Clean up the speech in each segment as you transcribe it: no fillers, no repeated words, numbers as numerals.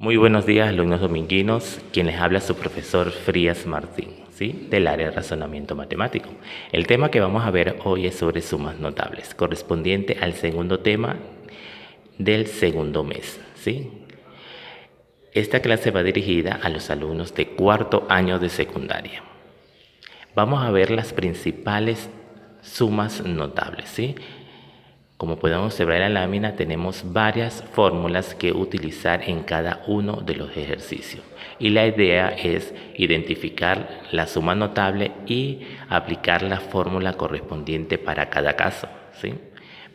Muy buenos días, alumnos dominguinos. Quien les habla es su profesor Frías Martín, ¿sí? Del área de razonamiento matemático. El tema que vamos a ver hoy es sobre sumas notables, correspondiente al segundo tema del segundo mes, ¿sí? Esta clase va dirigida a los alumnos de cuarto año de secundaria. Vamos a ver las principales sumas notables, ¿sí? Como podemos observar en la lámina, tenemos varias fórmulas que utilizar en cada uno de los ejercicios. Y la idea es identificar la suma notable y aplicar la fórmula correspondiente para cada caso, ¿sí?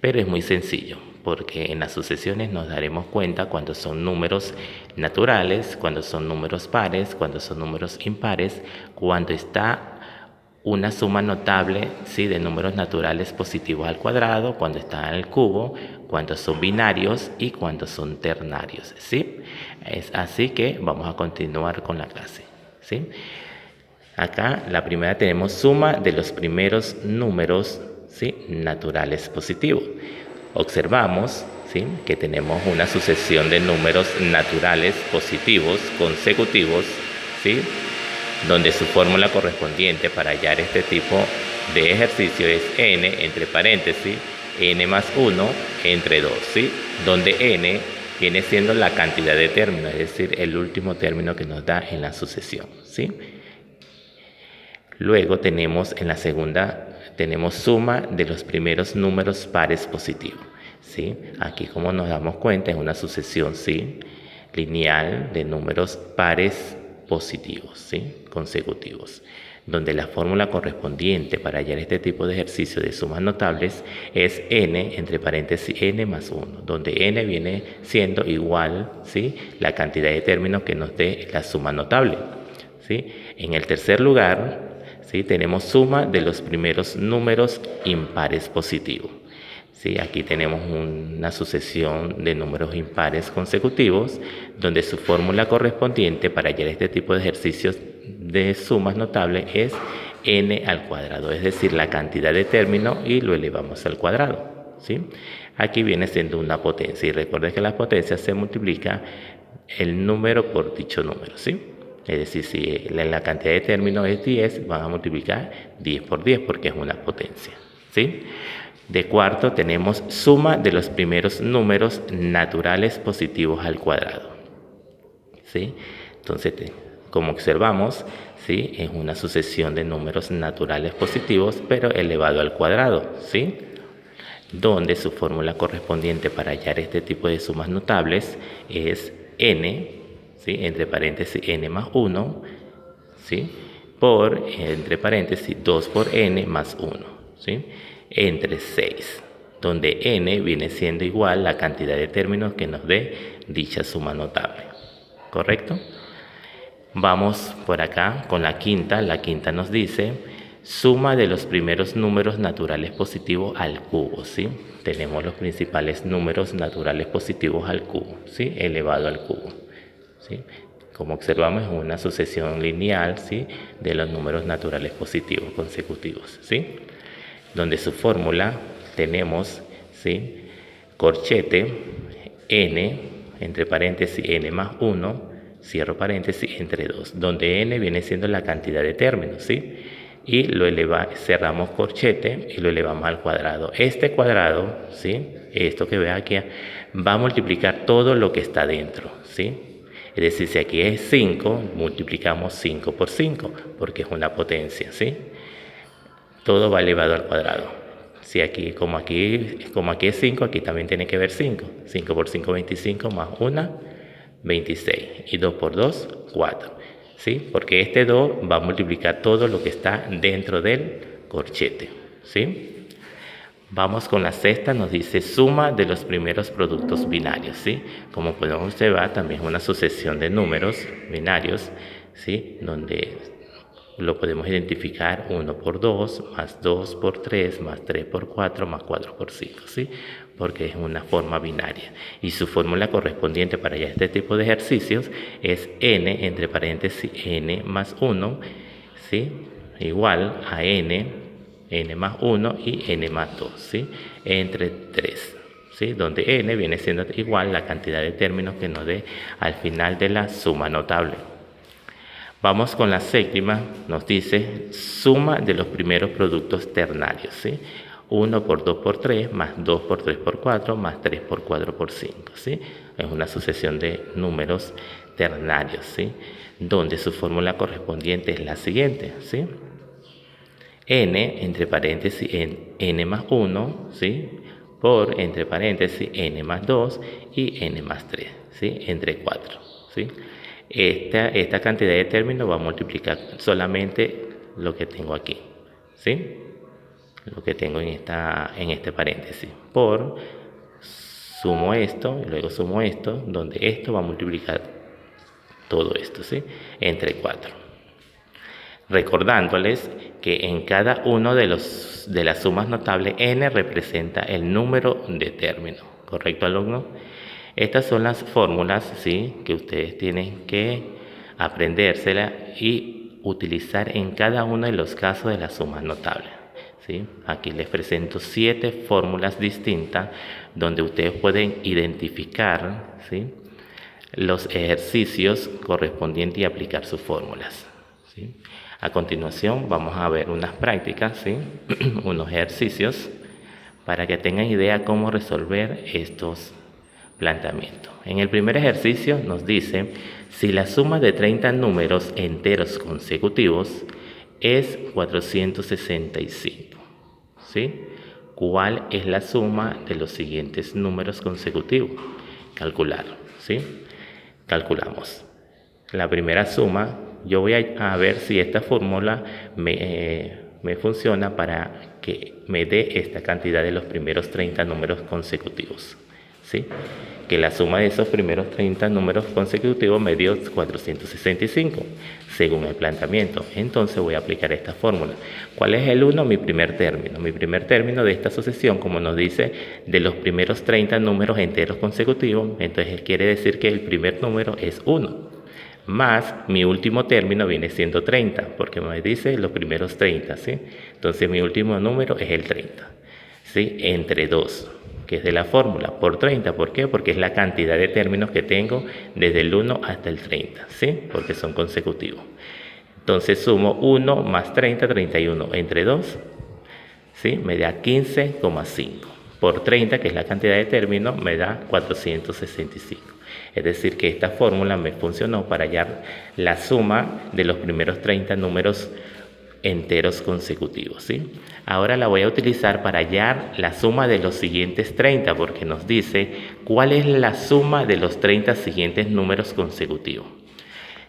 Pero es muy sencillo, porque en las sucesiones nos daremos cuenta cuando son números naturales, cuando son números pares, cuando son números impares, cuando está una suma notable, ¿sí?, de números naturales positivos al cuadrado, cuando están al cubo, cuando son binarios y cuando son ternarios, ¿sí? Es así que vamos a continuar con la clase, ¿sí? Acá la primera tenemos suma de los primeros números, ¿sí?, naturales positivos. Observamos, ¿sí?, que tenemos una sucesión de números naturales positivos consecutivos, ¿sí?, donde su fórmula correspondiente para hallar este tipo de ejercicio es n entre paréntesis n más 1 entre 2, ¿sí? Donde n viene siendo la cantidad de términos, es decir, el último término que nos da en la sucesión, ¿sí? Luego tenemos en la segunda, tenemos suma de los primeros números pares positivos, ¿sí? Aquí, como nos damos cuenta, es una sucesión, ¿sí?, lineal de números pares positivos, ¿sí?, consecutivos, donde la fórmula correspondiente para hallar este tipo de ejercicio de sumas notables es n entre paréntesis n más 1, donde n viene siendo igual, ¿sí?, la cantidad de términos que nos dé la suma notable, ¿sí? En el tercer lugar, ¿sí?, tenemos suma de los primeros números impares positivos. Sí, aquí tenemos una sucesión de números impares consecutivos, donde su fórmula correspondiente para hallar este tipo de ejercicios de sumas notables es n al cuadrado, es decir, la cantidad de términos y lo elevamos al cuadrado, ¿sí? Aquí viene siendo una potencia, y recuerden que la potencia se multiplica el número por dicho número, ¿sí? Es decir, si la cantidad de términos es 10, van a multiplicar 10 por 10 porque es una potencia, ¿sí? De cuarto tenemos suma de los primeros números naturales positivos al cuadrado, ¿sí? Entonces, como observamos, ¿sí?, es una sucesión de números naturales positivos pero elevado al cuadrado, ¿sí?, donde su fórmula correspondiente para hallar este tipo de sumas notables es n, ¿sí?, entre paréntesis n más 1, ¿sí?, por, entre paréntesis, 2 por n más 1, ¿sí?, entre 6, donde n viene siendo igual la cantidad de términos que nos dé dicha suma notable, ¿correcto? Vamos por acá con la quinta nos dice suma de los primeros números naturales positivos al cubo, ¿sí? Tenemos los principales números naturales positivos al cubo, ¿sí?, elevado al cubo, ¿sí? Como observamos, es una sucesión lineal, ¿sí?, de los números naturales positivos consecutivos, ¿sí?, donde su fórmula tenemos, ¿sí?, corchete n entre paréntesis n más 1, cierro paréntesis, entre 2, donde n viene siendo la cantidad de términos, ¿sí?, y lo cerramos corchete y lo elevamos al cuadrado. Este cuadrado, ¿sí?, esto que ve aquí, va a multiplicar todo lo que está dentro, ¿sí? Es decir, si aquí es 5, multiplicamos 5 por 5, porque es una potencia, ¿sí? Todo va elevado al cuadrado. Si aquí, como aquí es 5, aquí también tiene que ver 5. 5 por 5, 25, más 1, 26. Y 2 por 2, 4. ¿Sí? Porque este 2 va a multiplicar todo lo que está dentro del corchete, ¿sí? Vamos con la sexta, nos dice suma de los primeros productos binarios, ¿sí? Como podemos observar, también es una sucesión de números binarios, ¿sí?, donde lo podemos identificar 1 por 2, más 2 por 3, más 3 por 4, más 4 por 5, ¿sí?, porque es una forma binaria. Y su fórmula correspondiente para hallar este tipo de ejercicios es n entre paréntesis n más 1, ¿sí?, igual a n más 1 y n más 2, ¿sí?, entre 3, ¿sí? Donde n viene siendo igual la cantidad de términos que nos dé al final de la suma notable. Vamos con la séptima, nos dice suma de los primeros productos ternarios, ¿sí? 1 por 2 por 3, más 2 por 3 por 4, más 3 por 4 por 5, ¿sí? Es una sucesión de números ternarios, ¿sí? Donde su fórmula correspondiente es la siguiente, ¿sí? N, entre paréntesis, n más 1, ¿sí? Por, entre paréntesis, n más 2 y n más 3, ¿sí? Entre 4, ¿sí? Esta cantidad de términos va a multiplicar solamente lo que tengo aquí, ¿sí? Lo que tengo en este paréntesis. Por, sumo esto, y luego sumo esto, donde esto va a multiplicar todo esto, ¿sí? Entre 4. Recordándoles que en cada uno de las sumas notables, n representa el número de términos. ¿Correcto, alumno? Estas son las fórmulas, ¿sí?, que ustedes tienen que aprendérselas y utilizar en cada uno de los casos de las sumas notables, ¿sí? Aquí les presento 7 fórmulas distintas donde ustedes pueden identificar, ¿sí?, los ejercicios correspondientes y aplicar sus fórmulas, ¿sí? A continuación vamos a ver unas prácticas, ¿sí?, unos ejercicios para que tengan idea cómo resolver estos planteamiento. En el primer ejercicio nos dice si la suma de 30 números enteros consecutivos es 465, ¿sí? ¿Cuál es la suma de los siguientes números consecutivos? Calcular, ¿sí? Calculamos. La primera suma, yo voy a ver si esta fórmula me funciona para que me dé esta cantidad de los primeros 30 números consecutivos, ¿sí? Que la suma de esos primeros 30 números consecutivos me dio 465, según el planteamiento. Entonces voy a aplicar esta fórmula. ¿Cuál es el 1? Mi primer término. Mi primer término de esta sucesión, como nos dice, de los primeros 30 números enteros consecutivos, entonces quiere decir que el primer número es 1. Más mi último término viene siendo 30, porque me dice los primeros 30, ¿sí? Entonces mi último número es el 30, ¿sí? Entre 2. Que es de la fórmula, por 30. ¿Por qué? Porque es la cantidad de términos que tengo desde el 1 hasta el 30, ¿sí? Porque son consecutivos. Entonces sumo 1 más 30, 31, entre 2, ¿sí? Me da 15,5. Por 30, que es la cantidad de términos, me da 465. Es decir, que esta fórmula me funcionó para hallar la suma de los primeros 30 números enteros consecutivos, ¿sí? Ahora la voy a utilizar para hallar la suma de los siguientes 30, porque nos dice cuál es la suma de los 30 siguientes números consecutivos.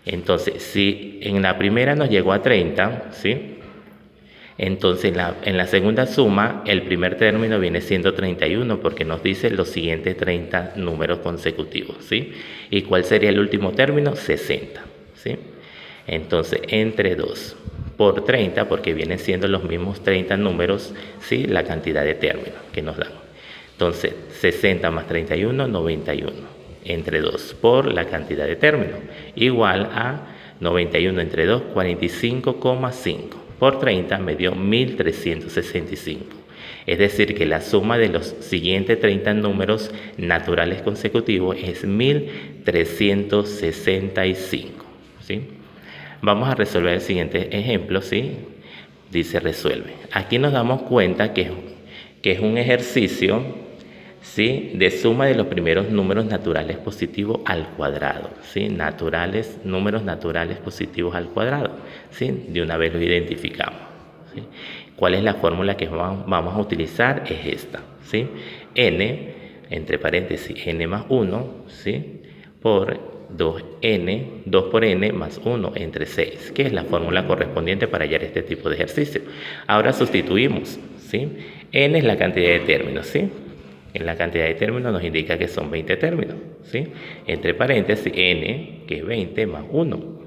Entonces, si en la primera nos llegó a 30, ¿sí?, entonces en la segunda suma el primer término viene siendo 31, porque nos dice los siguientes 30 números consecutivos, ¿sí? ¿Y cuál sería el último término? 60, ¿sí? Entonces, entre 2 por 30, porque vienen siendo los mismos 30 números, ¿sí?, la cantidad de términos que nos dan. Entonces, 60 más 31, 91. Entre 2 por la cantidad de términos, igual a 91 entre 2, 45,5. Por 30 me dio 1365. Es decir, que la suma de los siguientes 30 números naturales consecutivos es 1365, ¿sí? Vamos a resolver el siguiente ejemplo, ¿sí? Dice resuelve. Aquí nos damos cuenta que es un ejercicio, ¿sí?, de suma de los primeros números naturales positivos al cuadrado, ¿sí? Números naturales positivos al cuadrado, ¿sí? De una vez lo identificamos, ¿sí? ¿Cuál es la fórmula que vamos a utilizar? Es esta, ¿sí? N, entre paréntesis, n más 1, ¿sí?, por 2n, 2 por n más 1 entre 6, que es la fórmula correspondiente para hallar este tipo de ejercicio. Ahora sustituimos, ¿sí? N es la cantidad de términos, ¿sí? En la cantidad de términos nos indica que son 20 términos, ¿sí? Entre paréntesis, n, que es 20 más 1.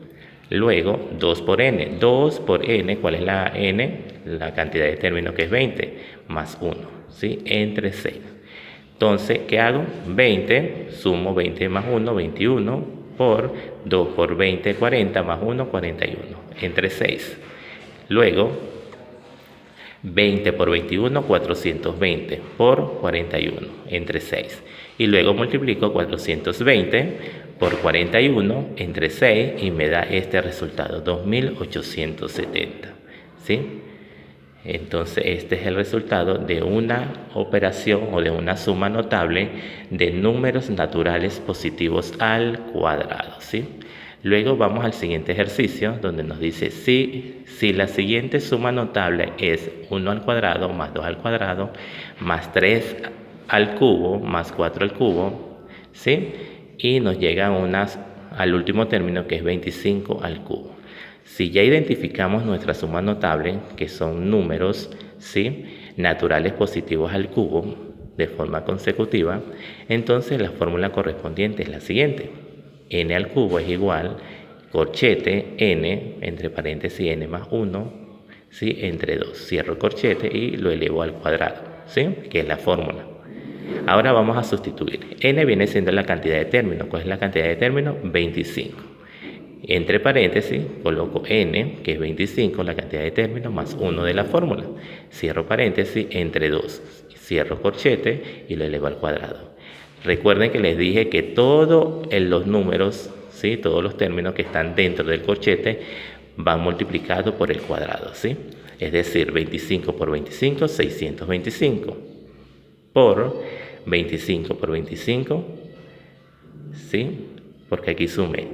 Luego, 2 por n. 2 por n, ¿cuál es la n? La cantidad de términos, que es 20, más 1, ¿sí? Entre 6. Entonces, ¿qué hago? 20, sumo 20 más 1, 21, por 2 por 20, 40, más 1, 41, entre 6. Luego, 20 por 21, 420 por 41, entre 6. Y luego multiplico 420 por 41 entre 6 y me da este resultado, 2870. ¿Sí? Entonces este es el resultado de una operación o de una suma notable de números naturales positivos al cuadrado, ¿sí? Luego vamos al siguiente ejercicio donde nos dice si la siguiente suma notable es 1 al cuadrado más 2 al cuadrado más 3 al cubo más 4 al cubo, ¿sí? Y nos llega al último término que es 25 al cubo. Si ya identificamos nuestra suma notable, que son números, ¿sí?, naturales positivos al cubo de forma consecutiva, entonces la fórmula correspondiente es la siguiente. N al cubo es igual, corchete, n, entre paréntesis, n más 1, ¿sí?, entre 2. Cierro corchete y lo elevo al cuadrado, ¿sí?, que es la fórmula. Ahora vamos a sustituir. N viene siendo la cantidad de términos. ¿Cuál es la cantidad de términos? 25. Entre paréntesis coloco n, que es 25, la cantidad de términos, más 1 de la fórmula. Cierro paréntesis, entre 2. Cierro corchete y lo elevo al cuadrado. Recuerden que les dije que todos los números, ¿sí?, todos los términos que están dentro del corchete van multiplicados por el cuadrado, ¿sí? Es decir, 25 por 25, 625. Por 25 por 25, ¿sí?, porque aquí sumé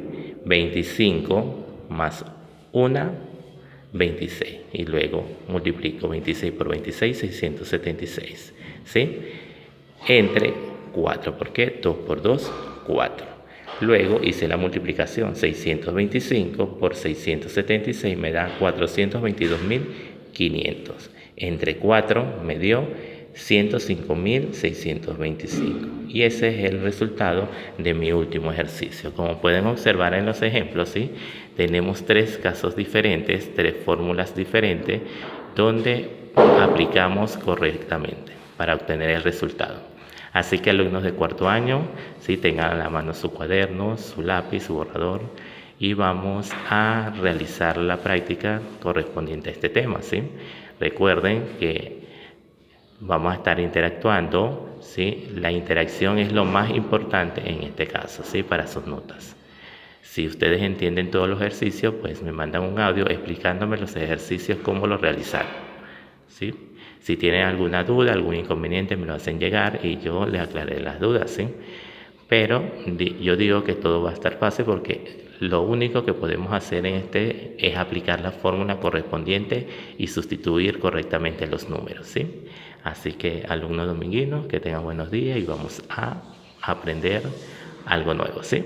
25 más 1, 26. Y luego multiplico 26 por 26, 676. ¿Sí? Entre 4, porque 2 por 2, 4. Luego hice la multiplicación, 625 por 676 me da 422.500. Entre 4 me dio 105.625, y ese es el resultado de mi último ejercicio. Como pueden observar en los ejemplos, ¿sí?, tenemos 3 casos diferentes, 3 fórmulas diferentes donde aplicamos correctamente para obtener el resultado. Así que alumnos de cuarto año, ¿sí?, tengan a la mano su cuaderno, su lápiz, su borrador, y vamos a realizar la práctica correspondiente a este tema, ¿sí? Recuerden que vamos a estar interactuando, ¿sí? La interacción es lo más importante en este caso, ¿sí?, para sus notas. Si ustedes entienden todos los ejercicios, pues me mandan un audio explicándome los ejercicios, cómo los realizaron, ¿sí? Si tienen alguna duda, algún inconveniente, me lo hacen llegar y yo les aclaré las dudas, ¿sí? Pero yo digo que todo va a estar fácil porque lo único que podemos hacer en este es aplicar la fórmula correspondiente y sustituir correctamente los números, ¿sí? Así que alumnos dominguinos, que tengan buenos días y vamos a aprender algo nuevo, ¿sí?